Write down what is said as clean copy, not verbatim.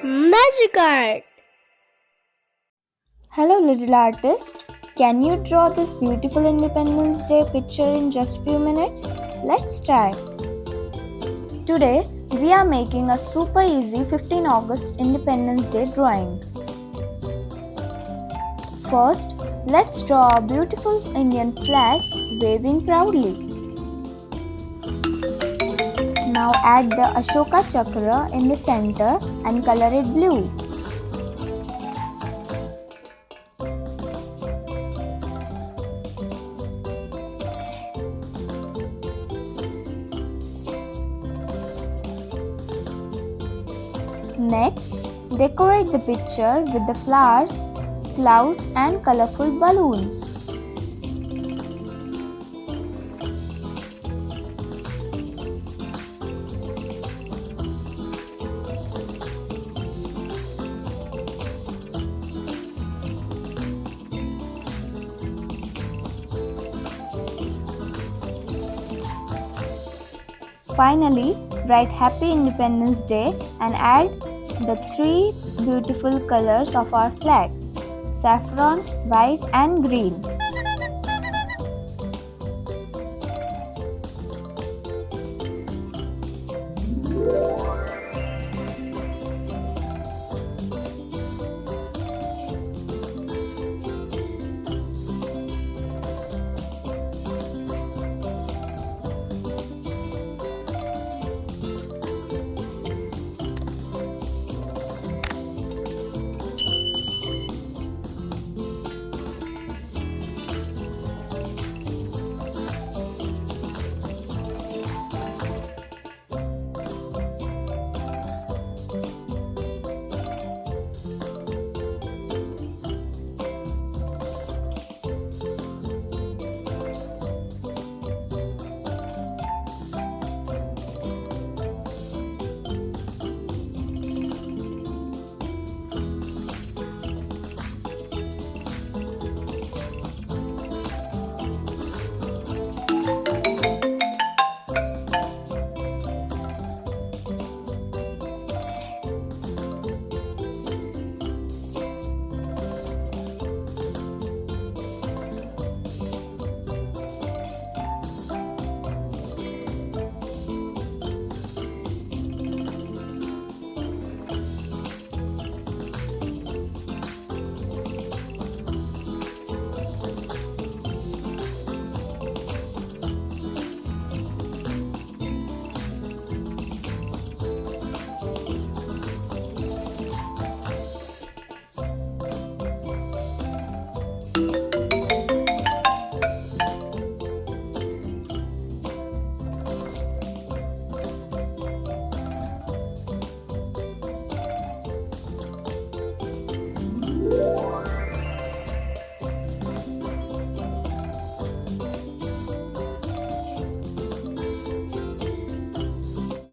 Magic art. Hello little artist, can you draw this beautiful Independence Day picture in just few minutes? Let's try. Today we are making a super easy 15 August Independence Day drawing. First, let's draw a beautiful Indian flag waving proudly. Now add the Ashoka Chakra in the center and color it blue. Next, decorate the picture with the flowers, clouds and colorful balloons. Finally, write Happy Independence Day and add the three beautiful colors of our flag: saffron, white and green.